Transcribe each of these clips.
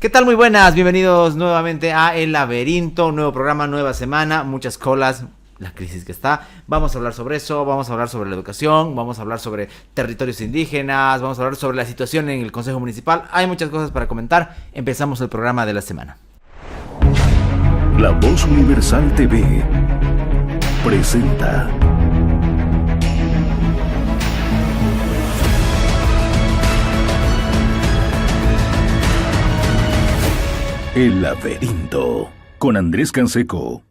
¿Qué tal? Muy buenas, bienvenidos nuevamente a El Laberinto, nuevo programa, nueva semana, muchas colas, la crisis que está. Vamos a hablar sobre eso, vamos a hablar sobre la educación, vamos a hablar sobre territorios indígenas, vamos a hablar sobre la situación en el Consejo Municipal. Hay muchas cosas para comentar. Empezamos el programa de la semana. La Voz Universal TV presenta El Laberinto con Andrés Canseco.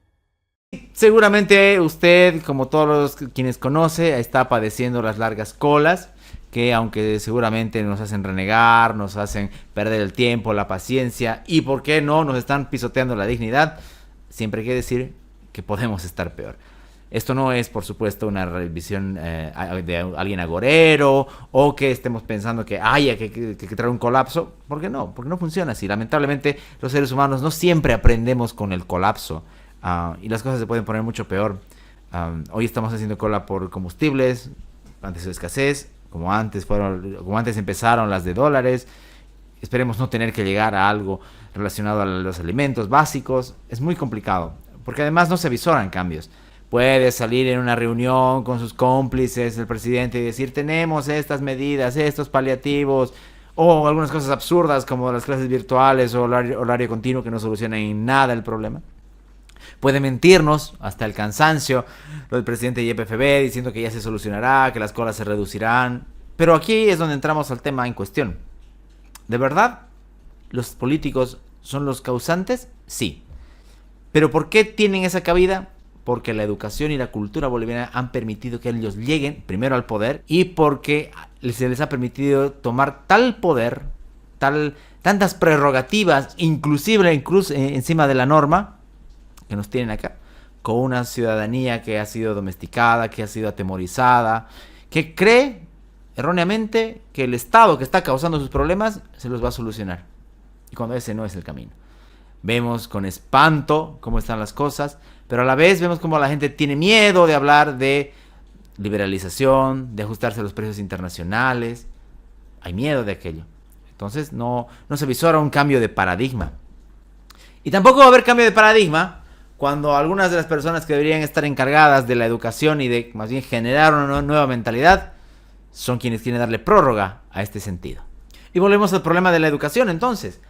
Seguramente usted, como todos quienes conoce, está padeciendo las largas colas, que aunque seguramente nos hacen renegar, nos hacen perder el tiempo, la paciencia y, ¿por qué no?, nos están pisoteando la dignidad, siempre hay que decir que podemos estar peor. Esto no es, por supuesto, una revisión de alguien agorero o que estemos pensando que haya que traer un colapso. ¿Por qué no? Porque no funciona así. Lamentablemente, los seres humanos no siempre aprendemos con el colapso y las cosas se pueden poner mucho peor. Hoy estamos haciendo cola por combustibles, antes de escasez, como antes empezaron las de dólares. Esperemos no tener que llegar a algo relacionado a los alimentos básicos. Es muy complicado, porque además no se avisoran cambios. Puede salir en una reunión con sus cómplices el presidente y decir: tenemos estas medidas, estos paliativos, o algunas cosas absurdas como las clases virtuales o horario continuo que no solucionan en nada el problema. Puede mentirnos hasta el cansancio lo del presidente de YPFB diciendo que ya se solucionará, que las colas se reducirán. Pero aquí es donde entramos al tema en cuestión. ¿De verdad los políticos son los causantes? Sí. ¿Pero por qué tienen esa cabida? Porque la educación y la cultura boliviana han permitido que ellos lleguen primero al poder y porque se les ha permitido tomar tal poder, tantas prerrogativas, inclusive encima de la norma, que nos tienen acá, con una ciudadanía que ha sido domesticada, que ha sido atemorizada, que cree erróneamente que el Estado que está causando sus problemas se los va a solucionar. Y cuando ese no es el camino. Vemos con espanto cómo están las cosas, pero a la vez vemos cómo la gente tiene miedo de hablar de liberalización, de ajustarse a los precios internacionales. Hay miedo de aquello. Entonces no se visora un cambio de paradigma. Y tampoco va a haber cambio de paradigma cuando algunas de las personas que deberían estar encargadas de la educación y de más bien generar una nueva mentalidad son quienes quieren darle prórroga a este sentido. Y volvemos al problema de la educación entonces.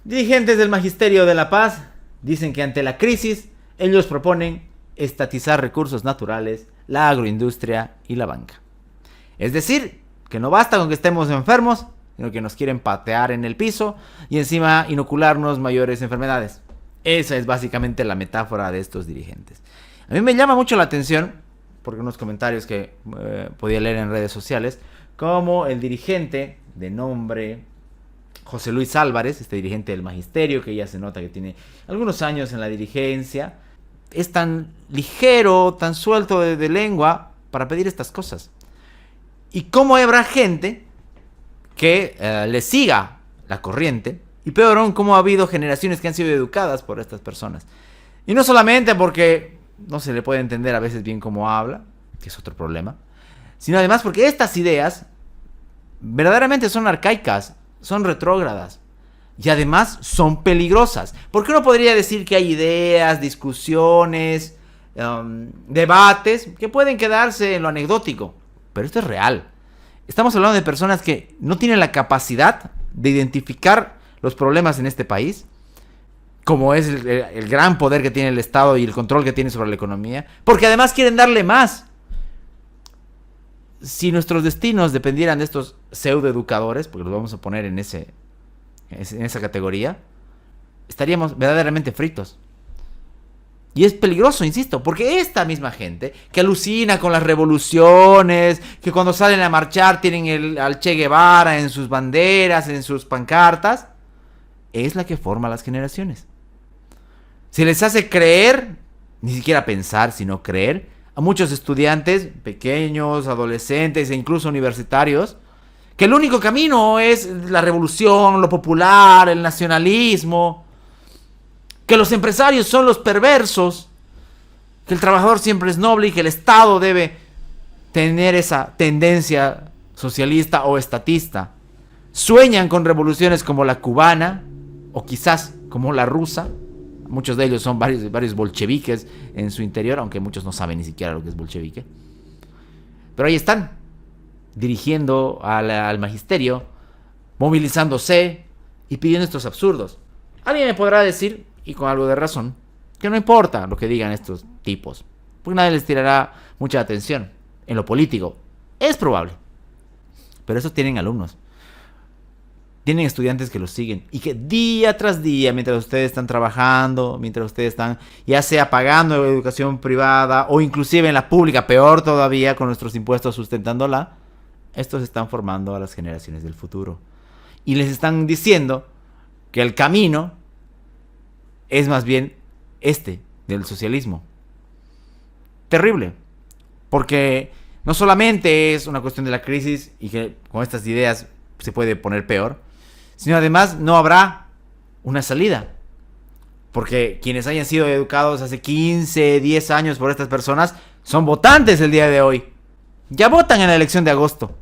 Dirigentes del Magisterio de la Paz dicen que ante la crisis ellos proponen estatizar recursos naturales, la agroindustria y la banca. Es decir, que no basta con que estemos enfermos, sino que nos quieren patear en el piso y encima inocularnos mayores enfermedades. Esa es básicamente la metáfora de estos dirigentes. A mí me llama mucho la atención, porque unos comentarios que podía leer en redes sociales, como el dirigente de nombre José Luis Álvarez, este dirigente del Magisterio, que ya se nota que tiene algunos años en la dirigencia, es tan ligero, tan suelto de lengua para pedir estas cosas. ¿Y cómo habrá gente que le siga la corriente? Y peor aún, cómo ha habido generaciones que han sido educadas por estas personas. Y no solamente porque no se le puede entender a veces bien cómo habla, que es otro problema, sino además porque estas ideas verdaderamente son arcaicas, son retrógradas y además son peligrosas. ¿Por qué uno podría decir que hay ideas, discusiones, debates que pueden quedarse en lo anecdótico? Pero esto es real. Estamos hablando de personas que no tienen la capacidad de identificar los problemas en este país, como es el gran poder que tiene el Estado y el control que tiene sobre la economía, porque además quieren darle más. Si nuestros destinos dependieran de estos pseudoeducadores, porque los vamos a poner en esa categoría, estaríamos verdaderamente fritos. Y es peligroso, insisto, porque esta misma gente que alucina con las revoluciones, que cuando salen a marchar tienen al Che Guevara en sus banderas, en sus pancartas, es la que forma las generaciones. Se les hace creer, ni siquiera pensar, sino creer, a muchos estudiantes, pequeños, adolescentes e incluso universitarios, que el único camino es la revolución, lo popular, el nacionalismo, que los empresarios son los perversos, que el trabajador siempre es noble y que el Estado debe tener esa tendencia socialista o estatista. Sueñan con revoluciones como la cubana, o quizás como la rusa. Muchos de ellos son varios bolcheviques en su interior, aunque muchos no saben ni siquiera lo que es bolchevique. Pero ahí están, dirigiendo al magisterio, movilizándose y pidiendo estos absurdos. Alguien me podrá decir, y con algo de razón, que no importa lo que digan estos tipos, porque nadie les tirará mucha atención. En lo político, es probable. Pero esos tienen alumnos. Tienen estudiantes que los siguen y que día tras día, mientras ustedes están trabajando, mientras ustedes están ya sea pagando educación privada o inclusive en la pública, peor todavía, con nuestros impuestos sustentándola, estos están formando a las generaciones del futuro. Y les están diciendo que el camino es más bien del socialismo. Terrible. Porque no solamente es una cuestión de la crisis y que con estas ideas se puede poner peor, sino además no habrá una salida. Porque quienes hayan sido educados hace 15, 10 años por estas personas son votantes el día de hoy. Ya votan en la elección de agosto.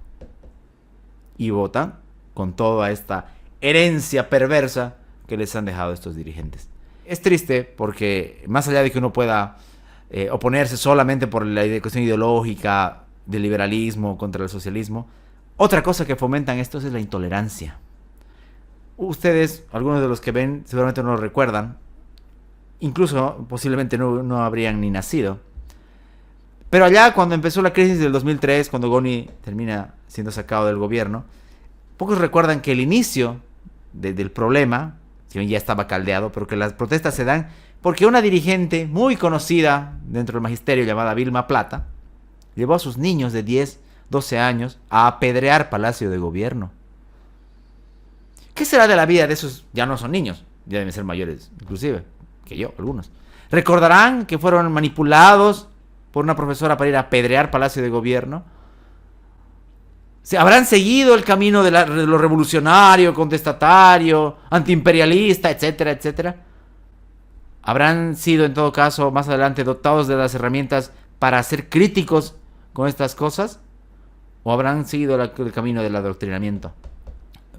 Y votan con toda esta herencia perversa que les han dejado estos dirigentes. Es triste porque más allá de que uno pueda oponerse solamente por la cuestión ideológica del liberalismo contra el socialismo, otra cosa que fomentan estos es la intolerancia. Ustedes, algunos de los que ven, seguramente no lo recuerdan. Incluso, posiblemente no habrían ni nacido. Pero allá, cuando empezó la crisis del 2003, cuando Goni termina siendo sacado del gobierno, pocos recuerdan que el inicio del problema, que ya estaba caldeado, pero que las protestas se dan porque una dirigente muy conocida dentro del magisterio, llamada Vilma Plata, llevó a sus niños de 10, 12 años a apedrear Palacio de Gobierno. ¿Qué será de la vida de esos? Ya no son niños, ya deben ser mayores, inclusive, que yo, algunos. ¿Recordarán que fueron manipulados por una profesora para ir a apedrear Palacio de Gobierno? ¿Habrán seguido el camino de lo revolucionario, contestatario, antiimperialista, etcétera, etcétera? ¿Habrán sido, en todo caso, más adelante dotados de las herramientas para ser críticos con estas cosas? ¿O habrán seguido el camino del adoctrinamiento?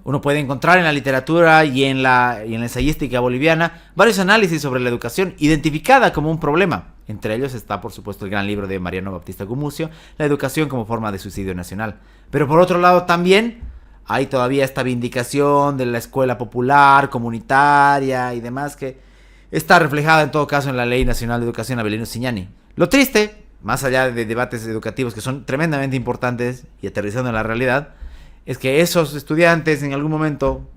Uno puede encontrar en la literatura y en la ensayística boliviana varios análisis sobre la educación identificada como un problema. Entre ellos está, por supuesto, el gran libro de Mariano Baptista Gumucio, La educación como forma de suicidio nacional. Pero por otro lado también hay todavía esta vindicación de la escuela popular, comunitaria y demás, que está reflejada en todo caso en la Ley Nacional de Educación Avelino Ciñani. Lo triste, más allá de debates educativos que son tremendamente importantes y aterrizando en la realidad, es que esos estudiantes en algún momento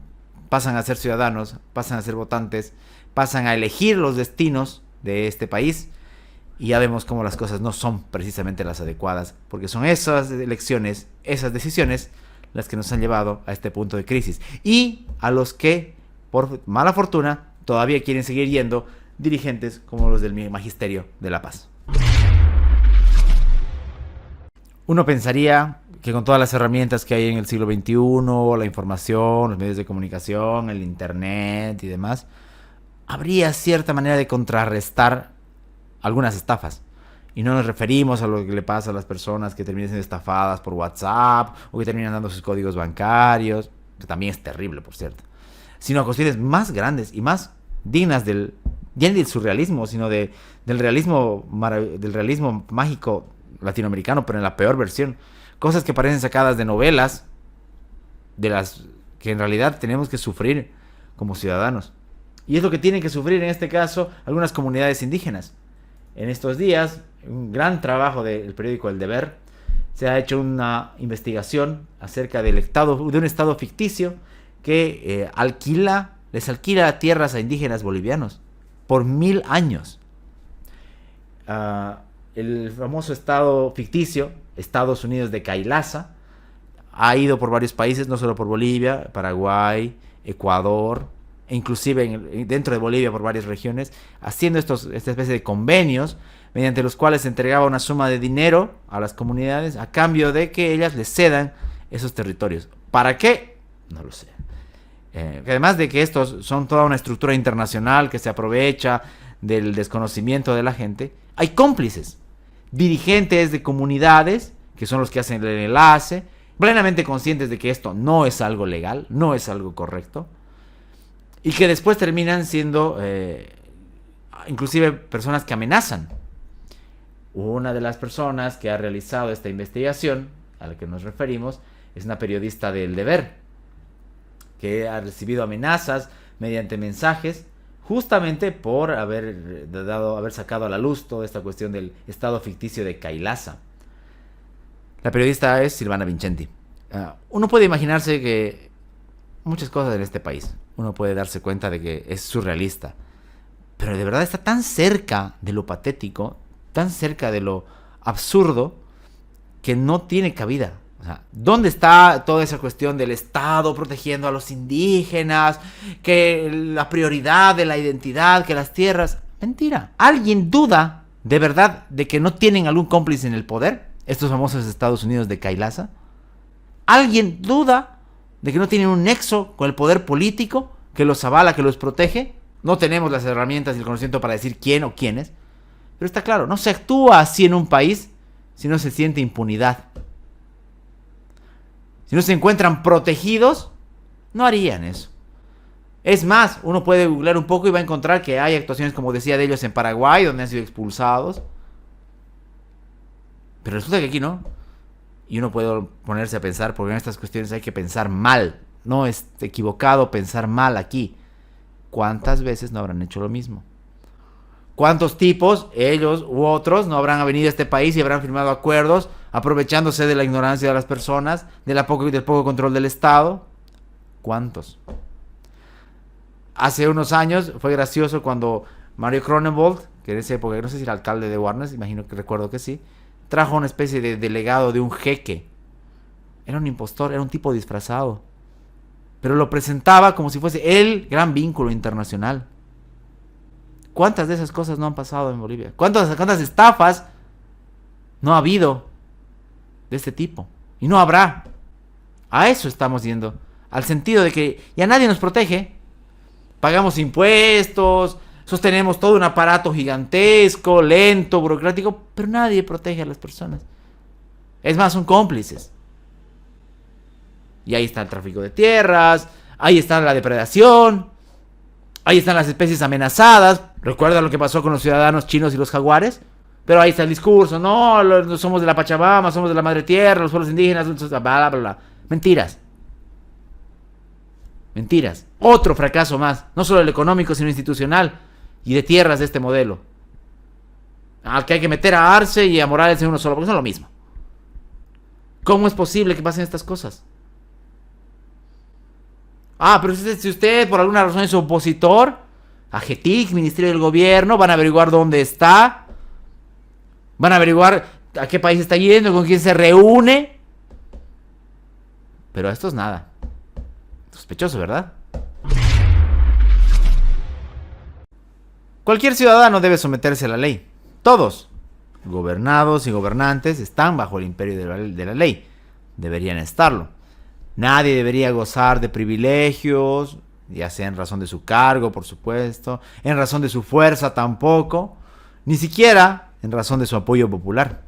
pasan a ser ciudadanos, pasan a ser votantes, pasan a elegir los destinos de este país, y ya vemos cómo las cosas no son precisamente las adecuadas, porque son esas elecciones, esas decisiones, las que nos han llevado a este punto de crisis, y a los que, por mala fortuna, todavía quieren seguir yendo dirigentes como los del Magisterio de la Paz. Uno pensaría que con todas las herramientas que hay en el siglo XXI, la información, los medios de comunicación, el internet y demás, habría cierta manera de contrarrestar algunas estafas. Y no nos referimos a lo que le pasa a las personas que terminan siendo estafadas por WhatsApp o que terminan dando sus códigos bancarios, que también es terrible, por cierto, sino a cuestiones más grandes y más dignas ya ni del surrealismo, sino del realismo mágico latinoamericano, pero en la peor versión. Cosas que parecen sacadas de novelas, de las que en realidad tenemos que sufrir como ciudadanos. Y es lo que tienen que sufrir en este caso algunas comunidades indígenas. En estos días, un gran trabajo del periódico El Deber, se ha hecho una investigación acerca de un estado ficticio que les alquila tierras a indígenas bolivianos por 1000 años. El famoso estado ficticio, Estados Unidos de Kailasa, ha ido por varios países, no solo por Bolivia, Paraguay, Ecuador, e inclusive dentro de Bolivia por varias regiones, haciendo esta especie de convenios mediante los cuales se entregaba una suma de dinero a las comunidades a cambio de que ellas les cedan esos territorios. ¿Para qué? No lo sé. Además de que estos son toda una estructura internacional que se aprovecha del desconocimiento de la gente, hay cómplices, dirigentes de comunidades que son los que hacen el enlace, plenamente conscientes de que esto no es algo legal, no es algo correcto, y que después terminan siendo inclusive personas que amenazan. Una de las personas que ha realizado esta investigación a la que nos referimos es una periodista del Deber, que ha recibido amenazas mediante mensajes justamente por haber sacado a la luz toda esta cuestión del estado ficticio de Kailasa. La periodista es Silvana Vincenti. Uno puede imaginarse que muchas cosas en este país, uno puede darse cuenta de que es surrealista, pero de verdad está tan cerca de lo patético, tan cerca de lo absurdo, que no tiene cabida. O sea, ¿dónde está toda esa cuestión del Estado protegiendo a los indígenas? Que la prioridad de la identidad, que las tierras... Mentira. ¿Alguien duda de verdad de que no tienen algún cómplice en el poder? Estos famosos Estados Unidos de Kailasa. ¿Alguien duda de que no tienen un nexo con el poder político que los avala, que los protege? No tenemos las herramientas y el conocimiento para decir quién o quiénes. Pero está claro, no se actúa así en un país si no se siente impunidad. Si no se encuentran protegidos, no harían eso. Es más, uno puede googlear un poco y va a encontrar que hay actuaciones, como decía, de ellos en Paraguay, donde han sido expulsados. Pero resulta que aquí no. Y uno puede ponerse a pensar, porque en estas cuestiones hay que pensar mal. No es equivocado pensar mal aquí. ¿Cuántas veces no habrán hecho lo mismo? ¿Cuántos tipos, ellos u otros, no habrán venido a este país y habrán firmado acuerdos aprovechándose de la ignorancia de las personas, del poco control del Estado? ¿Cuántos? Hace unos años fue gracioso cuando Mario Cronenbold, que en esa época, no sé si era alcalde de Warnes, imagino que recuerdo que sí, trajo una especie de delegado de un jeque. Era un impostor, era un tipo disfrazado. Pero lo presentaba como si fuese el gran vínculo internacional. ¿Cuántas de esas cosas no han pasado en Bolivia? ¿Cuántas estafas no ha habido de este tipo? Y no habrá. A eso estamos yendo. Al sentido de que ya nadie nos protege. Pagamos impuestos, sostenemos todo un aparato gigantesco, lento, burocrático, pero nadie protege a las personas. Es más, son cómplices. Y ahí está el tráfico de tierras, ahí está la depredación, ahí están las especies amenazadas. ¿Recuerdan lo que pasó con los ciudadanos chinos y los jaguares? Pero ahí está el discurso, no somos de la Pachamama, somos de la Madre Tierra, los pueblos indígenas, bla, bla, bla. Mentiras. Mentiras. Otro fracaso más, no solo el económico, sino institucional y de tierras de este modelo. Al que hay que meter a Arce y a Morales en uno solo, porque son lo mismo. ¿Cómo es posible que pasen estas cosas? Pero si usted por alguna razón es opositor a GETIC, Ministerio del Gobierno, van a averiguar dónde está, van a averiguar a qué país está yendo, con quién se reúne. Pero esto es nada. Sospechoso, ¿verdad? Cualquier ciudadano debe someterse a la ley. Todos, gobernados y gobernantes, están bajo el imperio de la ley. Deberían estarlo. Nadie debería gozar de privilegios, ya sea en razón de su cargo, por supuesto, en razón de su fuerza tampoco, ni siquiera en razón de su apoyo popular.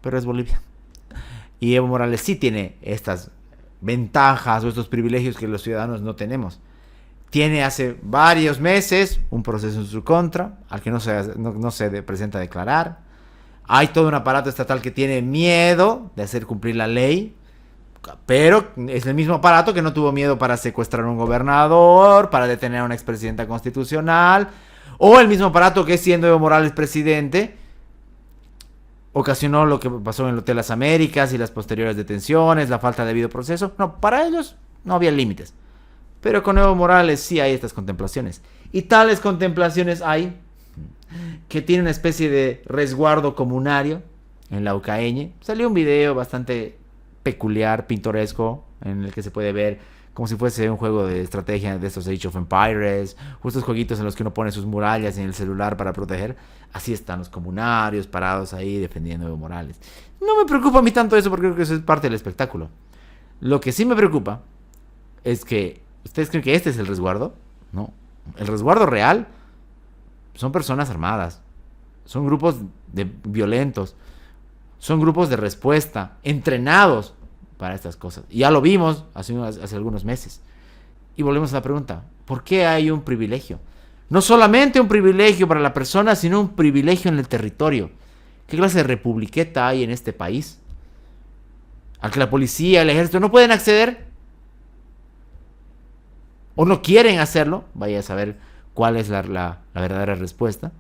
Pero es Bolivia. Y Evo Morales sí tiene estas ventajas o estos privilegios que los ciudadanos no tenemos. Tiene hace varios meses un proceso en su contra, al que no se presenta a declarar. Hay todo un aparato estatal que tiene miedo de hacer cumplir la ley, pero es el mismo aparato que no tuvo miedo para secuestrar a un gobernador, para detener a una expresidenta constitucional, o el mismo aparato que, siendo Evo Morales presidente, ocasionó lo que pasó en el Hotel Las Américas y las posteriores detenciones, la falta de debido proceso. No, para ellos no había límites. Pero con Evo Morales sí hay estas contemplaciones. Y tales contemplaciones hay que tiene una especie de resguardo comunario en la Ucaeñe. Salió un video bastante peculiar, pintoresco, en el que se puede ver como si fuese un juego de estrategia de estos Age of Empires, o estos jueguitos en los que uno pone sus murallas en el celular para proteger. Así están los comunarios parados ahí defendiendo a Evo Morales. No me preocupa a mí tanto eso, porque creo que eso es parte del espectáculo. Lo que sí me preocupa es que ¿ustedes creen que este es el resguardo? No. El resguardo real son personas armadas, son grupos violentos, son grupos de respuesta, entrenados para estas cosas. Y ya lo vimos hace algunos meses. Y volvemos a la pregunta, ¿por qué hay un privilegio? No solamente un privilegio para la persona, sino un privilegio en el territorio. ¿Qué clase de republiqueta hay en este país? Al que la policía, el ejército no pueden acceder. O no quieren hacerlo. Vaya a saber cuál es la verdadera respuesta.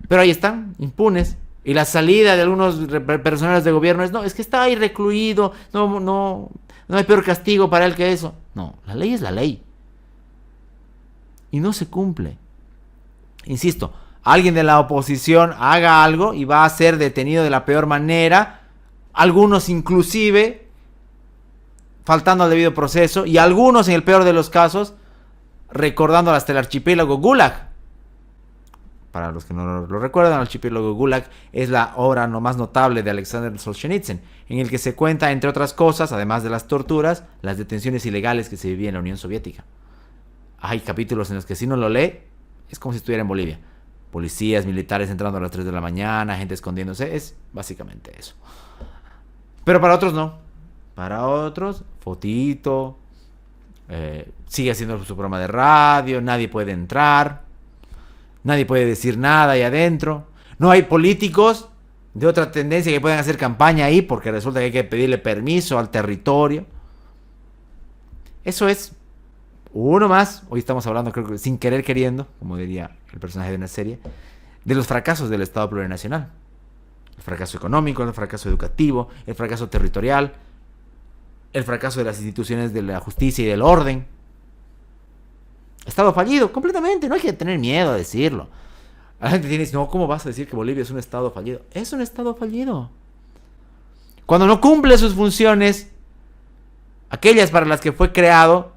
Pero ahí están, impunes. Y la salida de algunos personeros de gobierno es, no, es que está ahí recluido, no hay peor castigo para él que eso. No, la ley es la ley. Y no se cumple. Insisto, alguien de la oposición haga algo y va a ser detenido de la peor manera. Algunos inclusive faltando al debido proceso. Y algunos, en el peor de los casos, recordando hasta el archipiélago Gulag. Para los que no lo recuerdan, el archipiélago Gulag es la obra no más notable de Alexander Solzhenitsyn, en el que se cuenta, entre otras cosas, además de las torturas, las detenciones ilegales que se vivían en la Unión Soviética. Hay capítulos en los que si uno lo lee, es como si estuviera en Bolivia. Policías, militares entrando a las 3 de la mañana, gente escondiéndose, es básicamente eso. Pero para otros no. Para otros, fotito, sigue haciendo su programa de radio, nadie puede entrar, nadie puede decir nada ahí adentro. No hay políticos de otra tendencia que puedan hacer campaña ahí porque resulta que hay que pedirle permiso al territorio. Eso es uno más. Hoy estamos hablando, creo que sin querer queriendo, como diría el personaje de una serie, de los fracasos del Estado plurinacional. El fracaso económico, el fracaso educativo, el fracaso territorial, el fracaso de las instituciones de la justicia y del orden. Estado fallido, completamente, no hay que tener miedo a decirlo. La gente dice, no, ¿cómo vas a decir que Bolivia es un estado fallido? Es un estado fallido. Cuando no cumple sus funciones, aquellas para las que fue creado,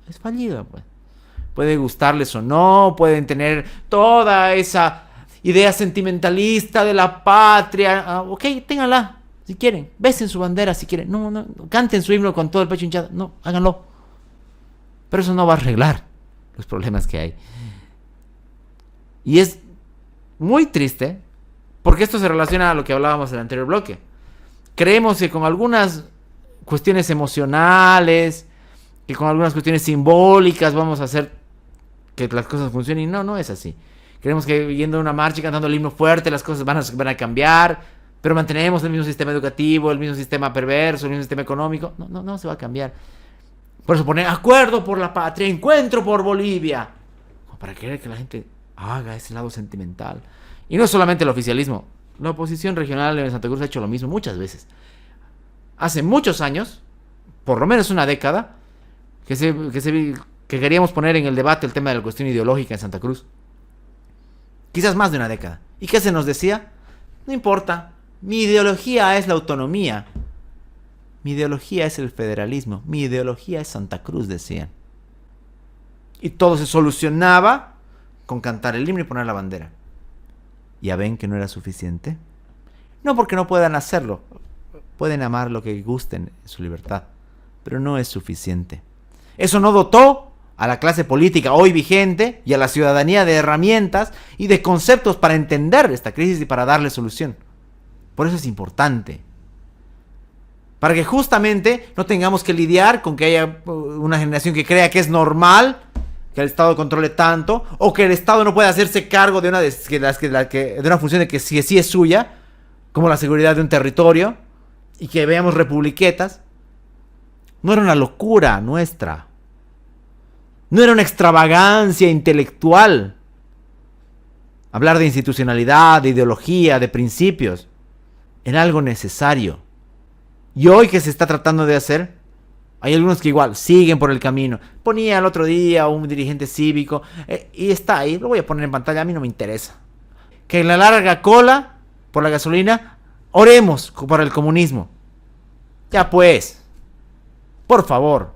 es fallido, pues. Puede gustarles o no, pueden tener toda esa idea sentimentalista de la patria. Ok, ténganla, si quieren. Besen su bandera si quieren. No, canten su himno con todo el pecho hinchado. No, háganlo. Pero eso no va a arreglar los problemas que hay. Y es muy triste, porque esto se relaciona a lo que hablábamos en el anterior bloque. Creemos que con algunas cuestiones emocionales, que con algunas cuestiones simbólicas vamos a hacer que las cosas funcionen. Y no es así. Creemos que yendo a una marcha y cantando el himno fuerte las cosas van a cambiar, pero mantenemos el mismo sistema educativo, el mismo sistema perverso, el mismo sistema económico. No se va a cambiar. Por eso poner acuerdo por la patria, encuentro por Bolivia, como para querer que la gente haga ese lado sentimental. Y no solamente el oficialismo, la oposición regional en Santa Cruz ha hecho lo mismo muchas veces. Hace muchos años, por lo menos una década, que queríamos poner en el debate el tema de la cuestión ideológica en Santa Cruz. Quizás más de una década. ¿Y qué se nos decía? No importa, mi ideología es la autonomía. Mi ideología es el federalismo. Mi ideología es Santa Cruz, decían. Y todo se solucionaba con cantar el himno y poner la bandera. ¿Ya ven que no era suficiente? No porque no puedan hacerlo. Pueden amar lo que gusten, en su libertad. Pero no es suficiente. Eso no dotó a la clase política hoy vigente y a la ciudadanía de herramientas y de conceptos para entender esta crisis y para darle solución. Por eso es importante. Para que justamente no tengamos que lidiar con que haya una generación que crea que es normal que el Estado controle tanto, o que el Estado no pueda hacerse cargo de una función de que sí es suya, como la seguridad de un territorio, y que veamos republiquetas. No era una locura nuestra. No era una extravagancia intelectual. Hablar de institucionalidad, de ideología, de principios, era algo necesario. Y hoy que se está tratando de hacer, hay algunos que igual siguen por el camino. Ponía el otro día un dirigente cívico y está ahí, lo voy a poner en pantalla, a mí no me interesa. Que en la larga cola por la gasolina, oremos por el comunismo. Ya pues, por favor,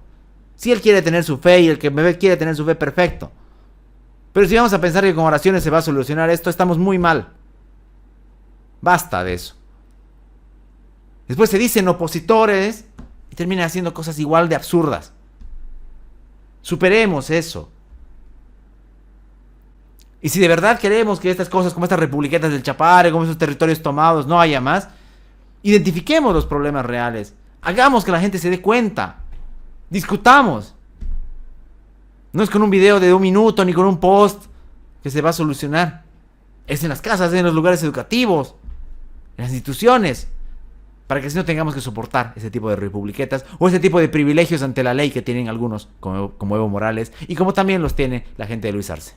si él quiere tener su fe y el que me ve quiere tener su fe, perfecto. Pero si vamos a pensar que con oraciones se va a solucionar esto, estamos muy mal. Basta de eso. Después se dicen opositores y terminan haciendo cosas igual de absurdas. Superemos eso. Y si de verdad queremos que estas cosas como estas republiquetas del Chapare, como esos territorios tomados, no haya más, identifiquemos los problemas reales. Hagamos que la gente se dé cuenta. Discutamos. No es con un video de 1 minuto ni con un post que se va a solucionar. Es en las casas, en los lugares educativos, en las instituciones, para que así no tengamos que soportar ese tipo de republiquetas o ese tipo de privilegios ante la ley que tienen algunos, como Evo Morales, y como también los tiene la gente de Luis Arce.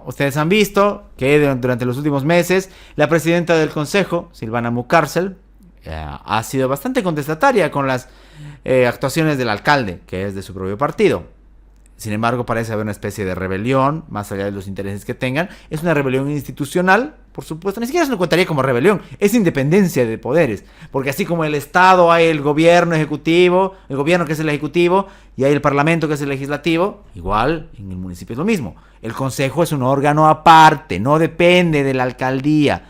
Ustedes han visto que durante los últimos meses la presidenta del Consejo, Silvana Mucárcel, ha sido bastante contestataria con las actuaciones del alcalde, que es de su propio partido. Sin embargo, parece haber una especie de rebelión, más allá de los intereses que tengan. Es una rebelión institucional, por supuesto. Ni siquiera se lo contaría como rebelión. Es independencia de poderes. Porque así como el Estado hay el gobierno ejecutivo, el gobierno que es el ejecutivo, y hay el parlamento que es el legislativo, igual en el municipio es lo mismo. El consejo es un órgano aparte, no depende de la alcaldía.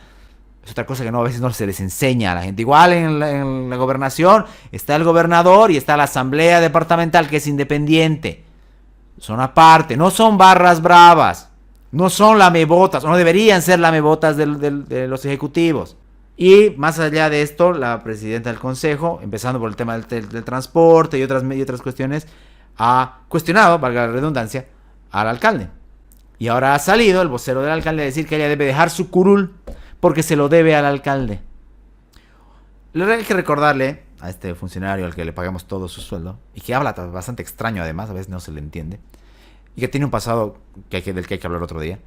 Es otra cosa que a veces no se les enseña a la gente. Igual en la gobernación está el gobernador y está la asamblea departamental, que es independiente. Son aparte, no son barras bravas, no son lamebotas, o no deberían ser lamebotas de los ejecutivos. Y más allá de esto, la presidenta del consejo, empezando por el tema del transporte y otras cuestiones, ha cuestionado, valga la redundancia, al alcalde. Y ahora ha salido el vocero del alcalde a decir que ella debe dejar su curul porque se lo debe al alcalde. Hay que recordarle a este funcionario al que le pagamos todo su sueldo, y que habla bastante extraño además, a veces no se le entiende, y que tiene un pasado del que hay que hablar otro día,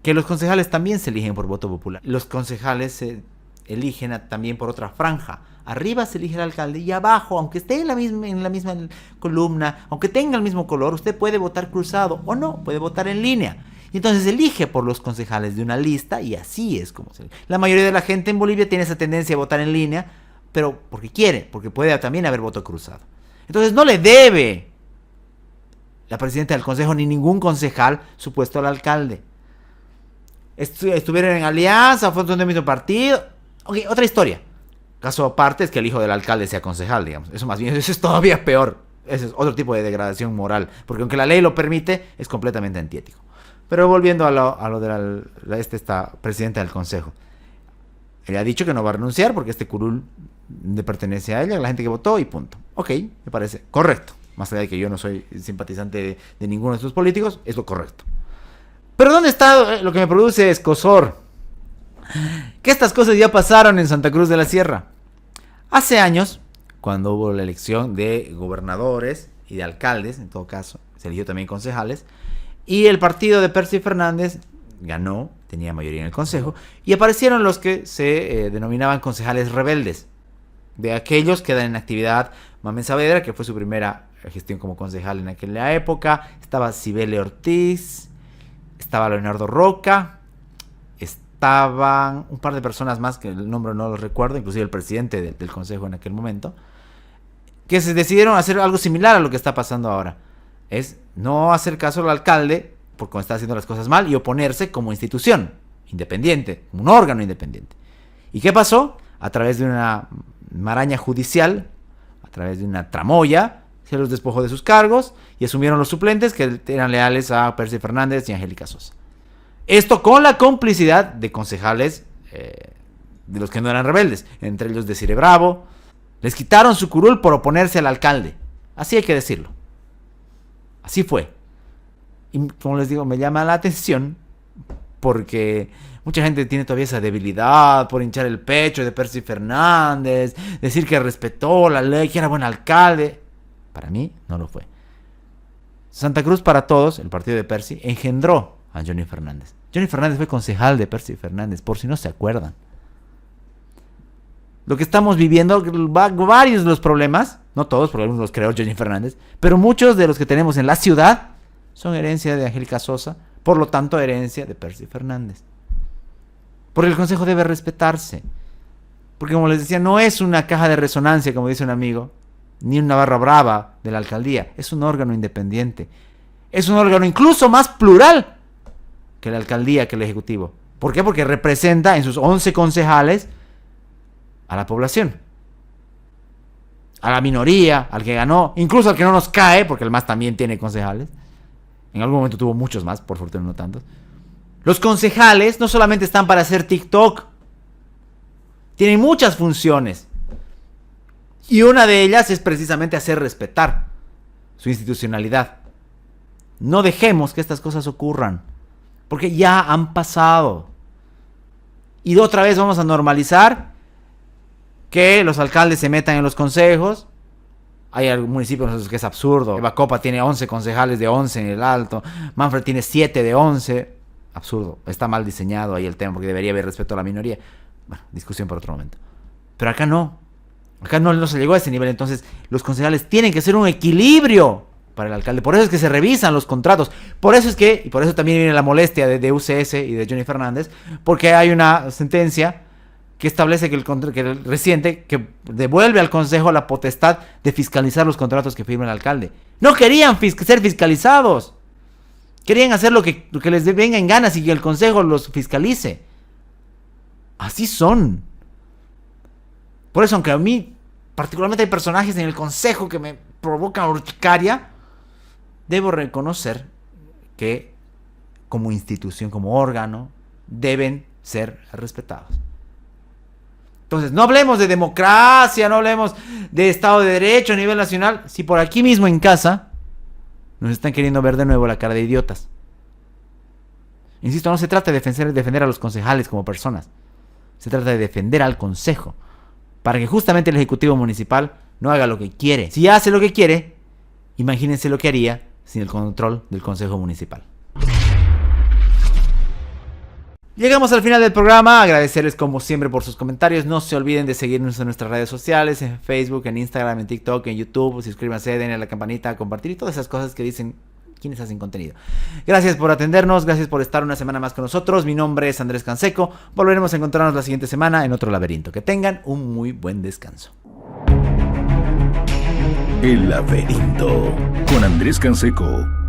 que los concejales también se eligen por voto popular. Los concejales se eligen también por otra franja. Arriba se elige el alcalde y abajo, aunque esté en la misma columna, aunque tenga el mismo color, usted puede votar cruzado o no, puede votar en línea. Y entonces elige por los concejales de una lista, y así es como se elige. La mayoría de la gente en Bolivia tiene esa tendencia a votar en línea, pero porque quiere, porque puede también haber voto cruzado. Entonces no le debe la presidenta del consejo ni ningún concejal su puesto al alcalde. Estuvieron en alianza, fueron del mismo partido. Ok, otra historia. Caso aparte es que el hijo del alcalde sea concejal, digamos. Eso más bien, eso es todavía peor. Ese es otro tipo de degradación moral, porque aunque la ley lo permite, es completamente antiético. Pero volviendo a lo de esta presidenta del consejo. Ella ha dicho que no va a renunciar porque este curul le pertenece a ella, a la gente que votó, y punto. Ok, me parece correcto. Más allá de que yo no soy simpatizante de ninguno de estos políticos, es lo correcto. Pero ¿dónde está lo que me produce escozor? Que estas cosas ya pasaron en Santa Cruz de la Sierra. Hace años, cuando hubo la elección de gobernadores y de alcaldes, en todo caso, se eligió también concejales, y el partido de Percy Fernández ganó, tenía mayoría en el consejo, y aparecieron los que se denominaban concejales rebeldes. De aquellos que dan en actividad Mamen Saavedra, que fue su primera gestión como concejal en aquella época, estaba Cibele Ortiz, estaba Leonardo Roca, estaban un par de personas más que el nombre no los recuerdo, inclusive el presidente del consejo en aquel momento, que se decidieron hacer algo similar a lo que está pasando ahora. Es no hacer caso al alcalde porque está haciendo las cosas mal y oponerse como institución independiente, un órgano independiente. ¿Y qué pasó? A través de una maraña judicial, a través de una tramoya, se los despojó de sus cargos y asumieron los suplentes que eran leales a Percy Fernández y Angélica Sosa. Esto con la complicidad de concejales de los que no eran rebeldes, entre ellos Desiree Bravo. Les quitaron su curul por oponerse al alcalde. Así hay que decirlo. Así fue. Y como les digo, me llama la atención porque mucha gente tiene todavía esa debilidad por hinchar el pecho de Percy Fernández, decir que respetó la ley, que era buen alcalde. Para mí no lo fue. Santa Cruz para Todos, el partido de Percy, engendró a Johnny Fernández. Johnny Fernández fue concejal de Percy Fernández, por si no se acuerdan. Lo que estamos viviendo, varios de los problemas, no todos, porque algunos los creó Johnny Fernández, pero muchos de los que tenemos en la ciudad son herencia de Angélica Sosa, por lo tanto herencia de Percy Fernández. Porque el consejo debe respetarse. Porque como les decía, no es una caja de resonancia, como dice un amigo, ni una barra brava de la alcaldía. Es un órgano independiente. Es un órgano incluso más plural que la alcaldía, que el ejecutivo. ¿Por qué? Porque representa en sus 11 concejales a la población, a la minoría, al que ganó, incluso al que no nos cae, porque el MAS también tiene concejales. En algún momento tuvo muchos más, por fortuna no tantos. Los concejales no solamente están para hacer TikTok, tienen muchas funciones. Y una de ellas es precisamente hacer respetar su institucionalidad. No dejemos que estas cosas ocurran, porque ya han pasado. Y de otra vez vamos a normalizar que los alcaldes se metan en los consejos. Hay municipios que es absurdo. Bacopa tiene 11 concejales de 11 en el Alto. Manfred tiene 7 de 11. Absurdo. Está mal diseñado ahí el tema porque debería haber respeto a la minoría. Bueno, discusión por otro momento. Pero acá no. Acá no se llegó a ese nivel. Entonces los concejales tienen que ser un equilibrio para el alcalde. Por eso es que se revisan los contratos. Por eso es que, y por eso también viene la molestia de UCS y de Johnny Fernández, porque hay una sentencia que establece que el residente que devuelve al consejo la potestad de fiscalizar los contratos que firma el alcalde. No querían ser fiscalizados. Querían hacer lo que les venga en ganas y que el consejo los fiscalice. Así son. Por eso, aunque a mí particularmente hay personajes en el consejo que me provocan urticaria, debo reconocer que como institución, como órgano, deben ser respetados. Entonces, no hablemos de democracia, no hablemos de Estado de Derecho a nivel nacional, si por aquí mismo en casa nos están queriendo ver de nuevo la cara de idiotas. Insisto, no se trata de defender a los concejales como personas, se trata de defender al consejo, para que justamente el Ejecutivo Municipal no haga lo que quiere. Si hace lo que quiere, imagínense lo que haría sin el control del Consejo Municipal. Llegamos al final del programa, agradecerles como siempre por sus comentarios, no se olviden de seguirnos en nuestras redes sociales, en Facebook, en Instagram, en TikTok, en YouTube, suscríbanse, denle a la campanita, compartir y todas esas cosas que dicen quienes hacen contenido. Gracias por atendernos, gracias por estar una semana más con nosotros, mi nombre es Andrés Canseco, volveremos a encontrarnos la siguiente semana en otro laberinto, que tengan un muy buen descanso. El laberinto con Andrés Canseco.